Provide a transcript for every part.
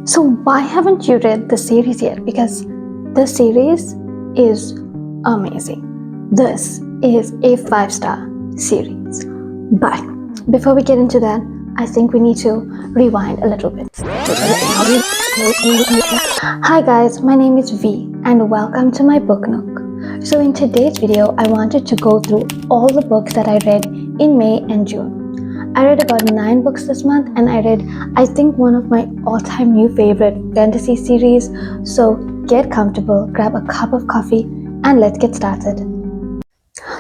So why haven't you read the series yet? Because the series is amazing. This is a 5-star series. But before we get into that, I think we need to rewind a little bit. Hi guys, my name is V and welcome to my book nook. So in today's video, I wanted to go through all the books that I read in May and June. I read about 9 books this month and I read, I think, one of my all-time new favorite fantasy series. So get comfortable, grab a cup of coffee and let's get started.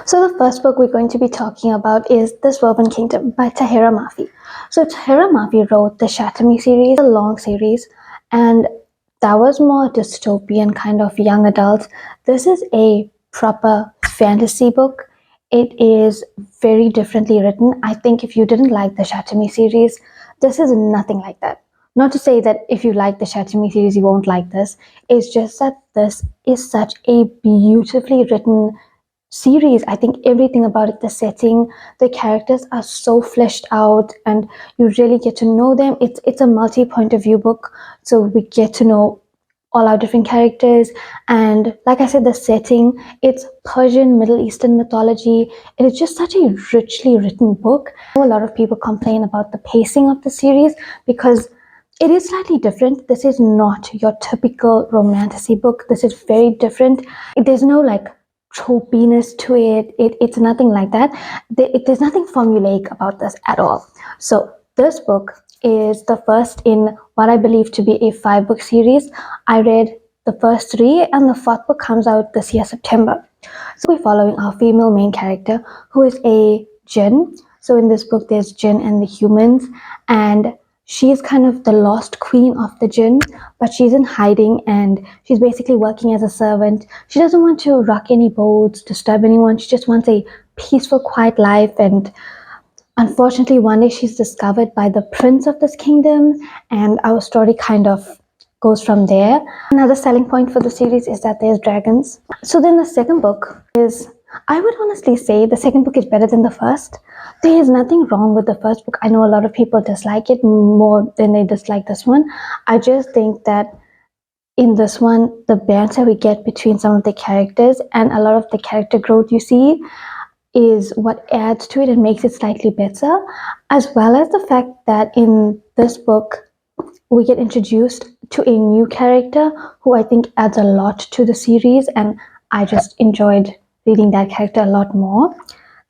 So the first book we're going to be talking about is The Woven Kingdom by Tahereh Mafi. So Tahereh Mafi wrote the Shatter Me series, a long series, and that was more dystopian kind of young adults. This is a proper fantasy book. It is very differently written. I think if you didn't like the Shatter Me series, this is nothing like that. Not to say that if you like the Shatter Me series, you won't like this. It's just that this is such a beautifully written series. I think everything about it, the setting, the characters are so fleshed out and you really get to know them. It's a multi-point of view book, so we get to know all our different characters. And like I said, the setting, it's Persian Middle Eastern mythology. It is just such a richly written book. I know a lot of people complain about the pacing of the series because it is slightly different. This is not your typical romantasy book. This is very different. There's no like tropiness to it. It's nothing like that. There's nothing formulaic about this at all. So this book is the first in what I believe to be a 5-book series. I read the first 3 and the 4th book comes out this year, September. So we're following our female main character who is a jinn. So in this book there's jinn and the humans, and she's kind of the lost queen of the jinn, but she's in hiding and she's basically working as a servant. She doesn't want to rock any boats, disturb anyone. She just wants a peaceful, quiet life. And unfortunately, one day she's discovered by the prince of this kingdom, and our story kind of goes from there. Another selling point for the series is that there's dragons. So then the second book is, I would honestly say the second book is better than the first. There is nothing wrong with the first book. I know a lot of people dislike it more than they dislike this one. I just think that in this one, the banter we get between some of the characters and a lot of the character growth you see is what adds to it and makes it slightly better, as well as the fact that in this book we get introduced to a new character who I think adds a lot to the series, and I just enjoyed reading that character a lot more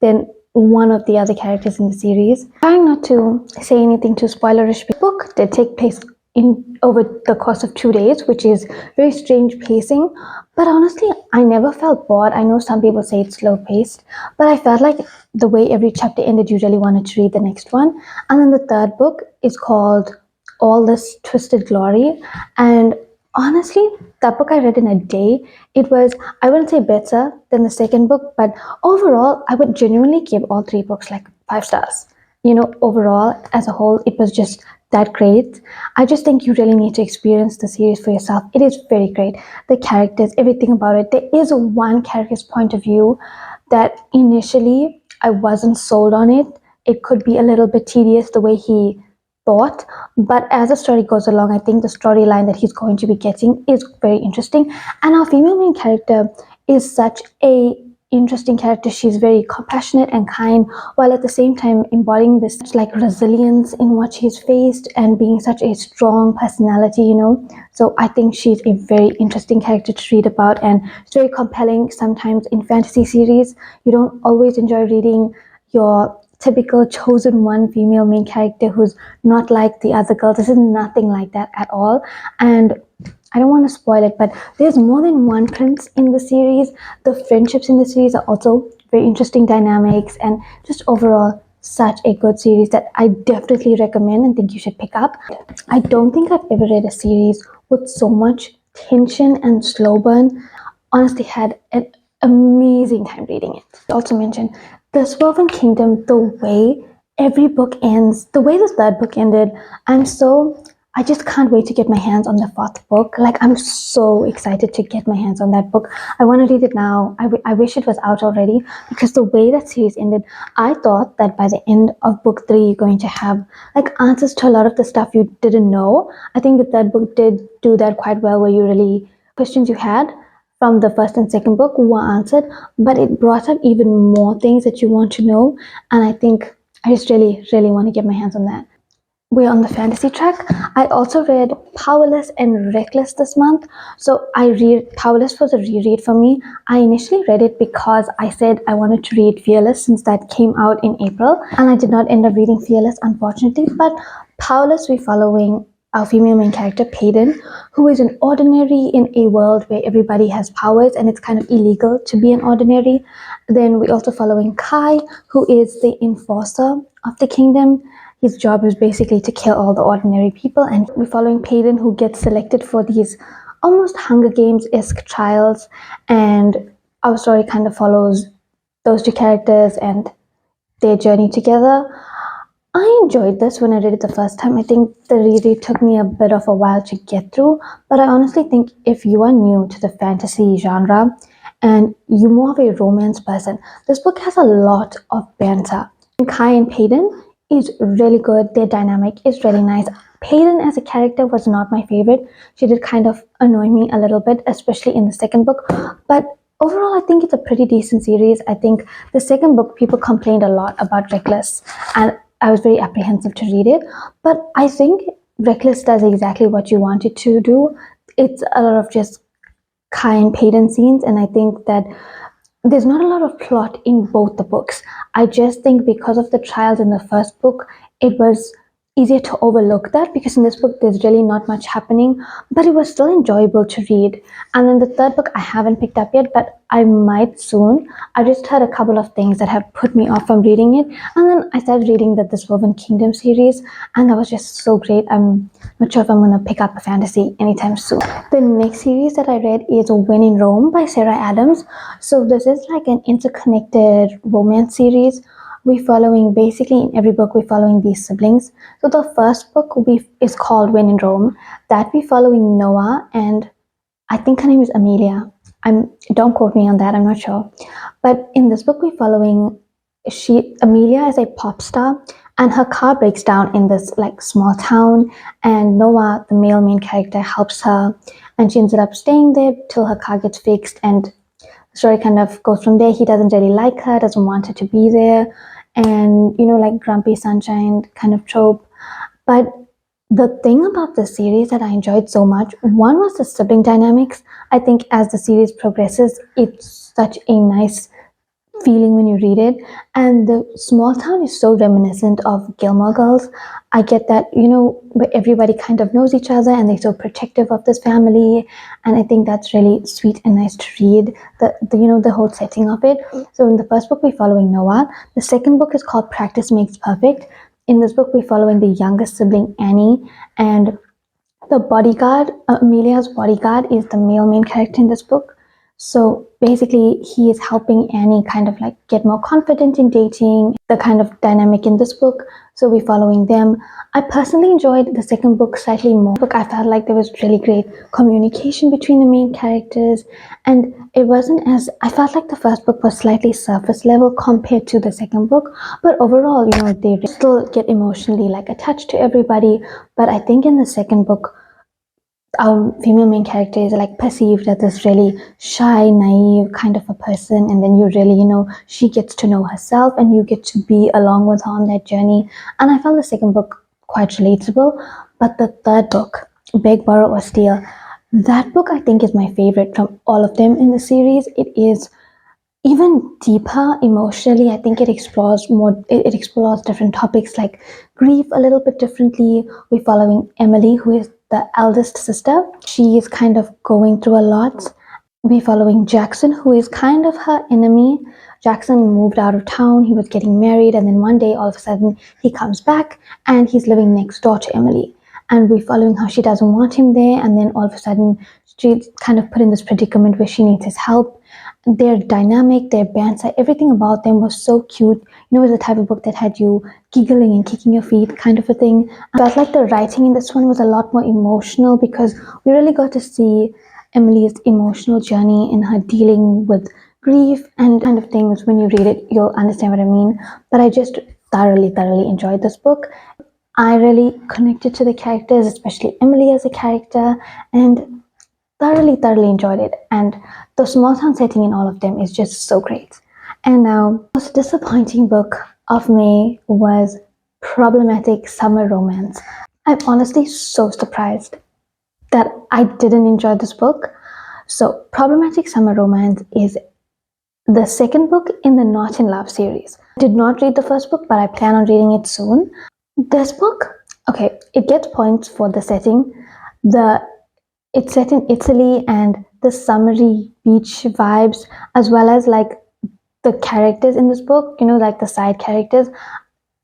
than one of the other characters in the series. Trying not to say anything too spoilerish, the book did take place in over the course of 2 days, which is very strange pacing. But honestly, I never felt bored. I know some people say it's slow paced, but I felt like the way every chapter ended, you really wanted to read the next one. And then the third book is called All This Twisted Glory, and honestly, that book I read in a day. It was, I wouldn't say better than the second book, but overall, I would genuinely give all 3 books like 5 stars. Overall, as a whole, it was just that great. I just think you really need to experience the series for yourself. It is very great. The characters, everything about it. There is one character's point of view that initially I wasn't sold on it. It could be a little bit tedious the way he thought, but as the story goes along, I think the storyline that he's going to be getting is very interesting. And our female main character is such a interesting character. She's very compassionate and kind, while at the same time embodying this like resilience in what she's faced and being such a strong personality. So I think she's a very interesting character to read about, and it's very compelling. Sometimes in fantasy series you don't always enjoy reading your typical chosen one female main character who's not like the other girls. This is nothing like that at all. And I don't want to spoil it, but there's more than one prince in the series. The friendships in the series are also very interesting dynamics, and just overall such a good series that I definitely recommend and think you should pick up. I don't think I've ever read a series with so much tension and slow burn. Honestly, had an amazing time reading it. I also mentioned The Woven Kingdom, the way every book ends, the way the third book ended, I'm so I just can't wait to get my hands on the fourth book. Like, I'm so excited to get my hands on that book. I want to read it now. I wish it was out already, because the way that series ended, I thought that by the end of book 3, you're going to have like answers to a lot of the stuff you didn't know. I think that that book did do that quite well, where you really, questions you had from the first and second book were answered, but it brought up even more things that you want to know. And I think I just really, really want to get my hands on that. We're on the fantasy track. I also read Powerless and Reckless this month. So I read Powerless was a reread for me. I initially read it because I said I wanted to read Fearless since that came out in April, and I did not end up reading Fearless, unfortunately. But Powerless, we're following our female main character, Payton, who is an ordinary in a world where everybody has powers and it's kind of illegal to be an ordinary. Then we're also following Kai, who is the enforcer of the kingdom. His job is basically to kill all the ordinary people, and we're following Payton, who gets selected for these almost Hunger Games-esque trials, and our story kind of follows those two characters and their journey together. I enjoyed this when I read it the first time. I think the reread took me a bit of a while to get through, but I honestly think if you are new to the fantasy genre and you're more of a romance person, this book has a lot of banter. Kai and Payton is really good. Their dynamic is really nice. Payton as a character was not my favorite. She did kind of annoy me a little bit, especially in the second book. But overall, I think it's a pretty decent series. I think the second book, people complained a lot about Reckless, and I was very apprehensive to read it. But I think Reckless does exactly what you want it to do. It's a lot of just Kai and Payton scenes, and I think that there's not a lot of plot in both the books. I just think because of the trials in the first book, it was easier to overlook that, because in this book there's really not much happening, but it was still enjoyable to read. And then the third book I haven't picked up yet, but I might soon. I just heard a couple of things that have put me off from reading it, and then I started reading the Woven Kingdom series, and that was just so great. I'm not sure if I'm going to pick up a fantasy anytime soon. The next series that I read is When in Rome by Sarah Adams. So this is like an interconnected romance series. We're following, basically in every book, we're following these siblings. So the first book is called When in Rome. That we're following Noah, and I think her name is Amelia. Don't quote me on that, I'm not sure. But in this book, we're following Amelia is a pop star, and her car breaks down in this like small town, and Noah, the male main character, helps her, and she ended up staying there till her car gets fixed, and the story kind of goes from there. He doesn't really like her, doesn't want her to be there, and like grumpy sunshine kind of trope. But the thing about the series that I enjoyed so much, one was the sibling dynamics. I think as the series progresses, it's such a nice feeling when you read it, and the small town is so reminiscent of Gilmore Girls. I get that, where everybody kind of knows each other and they're so protective of this family, and I think that's really sweet and nice to read, the whole setting of it. So in the first book we're following Noah. The second book is called Practice Makes Perfect. In this book we're following the youngest sibling, Annie, and the bodyguard, Amelia's bodyguard, is the male main character in this book. So basically, he is helping Annie kind of like get more confident in dating, the kind of dynamic in this book. So we're following them. I personally enjoyed the second book slightly more. I felt like there was really great communication between the main characters, and I felt like the first book was slightly surface level compared to the second book. But overall, they still get emotionally like attached to everybody. But I think in the second book, our female main character is like perceived as this really shy, naive kind of a person, and then you really, she gets to know herself, and you get to be along with her on that journey. And I found the second book quite relatable. But the third book, Beg, Borrow, or Steal, that book I think is my favorite from all of them in the series. It is even deeper emotionally. I think it explores more. It explores different topics like grief a little bit differently. We're following Emily, who is the eldest sister. She is kind of going through a lot. We're following Jackson, who is kind of her enemy. Jackson moved out of town. He was getting married, and then one day, all of a sudden, he comes back, and he's living next door to Emily. And we're following how she doesn't want him there, and then all of a sudden, she's kind of put in this predicament where she needs his help. Their dynamic, their banter, everything about them was so cute. It was the type of book that had you giggling and kicking your feet, kind of a thing. I felt like the writing in this one was a lot more emotional because we really got to see Emily's emotional journey in her dealing with grief and kind of things. When you read it, you'll understand what I mean. But I just thoroughly enjoyed this book. I really connected to the characters, especially Emily as a character, and thoroughly enjoyed it. And the small town setting in all of them is just so great. And now, the most disappointing book of May was Problematic Summer Romance. I'm honestly so surprised that I didn't enjoy this book. So, Problematic Summer Romance is the second book in the Not in Love series. I did not read the first book, but I plan on reading it soon. This book, okay, it gets points for the setting. It's set in Italy and the summery beach vibes, as well as like the characters in this book, like the side characters,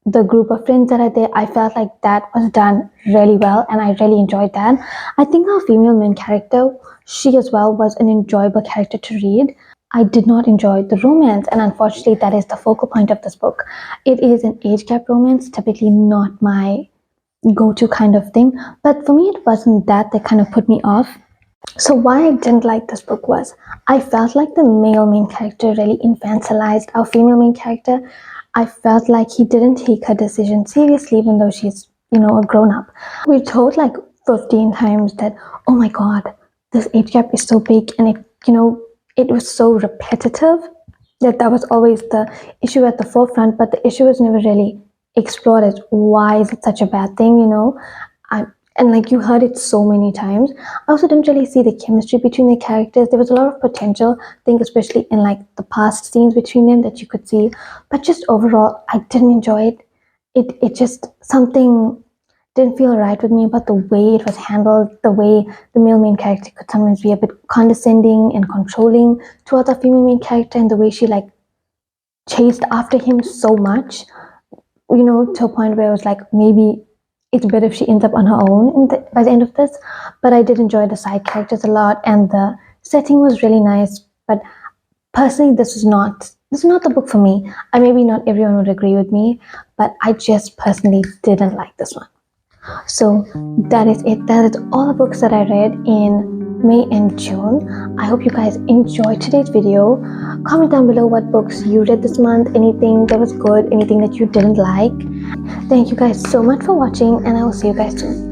the group of friends that are there. I felt like that was done really well and I really enjoyed that. I think our female main character, she as well was an enjoyable character to read. I did not enjoy the romance, and unfortunately, that is the focal point of this book. It is an age gap romance, typically not my go-to kind of thing, but for me it wasn't that kind of put me off. So why I didn't like this book was I felt like the male main character really infantilized our female main character. I felt like he didn't take her decision seriously, even though she's a grown up. We're told like 15 times that, oh my god, this age gap is so big, and it was so repetitive that was always the issue at the forefront, but the issue was never really explored as why is it such a bad thing. I, and like you heard it so many times. I also didn't really see the chemistry between the characters. There was a lot of potential, I think, especially in like the past scenes between them that you could see, but just overall I didn't enjoy it. It just something didn't feel right with me about the way it was handled, the way the male main character could sometimes be a bit condescending and controlling towards the female main character, and the way she like chased after him so much, to a point where it was like maybe it's better if she ends up on her own by the end of this. But I did enjoy the side characters a lot, and the setting was really nice. But personally, this is not the book for me. Maybe not everyone would agree with me, but I just personally didn't like this one. So that is it. That is all the books that I read in May and June. I hope you guys enjoyed today's video. Comment down below what books you read this month, anything that was good, anything that you didn't like. Thank you guys so much for watching, and I will see you guys soon.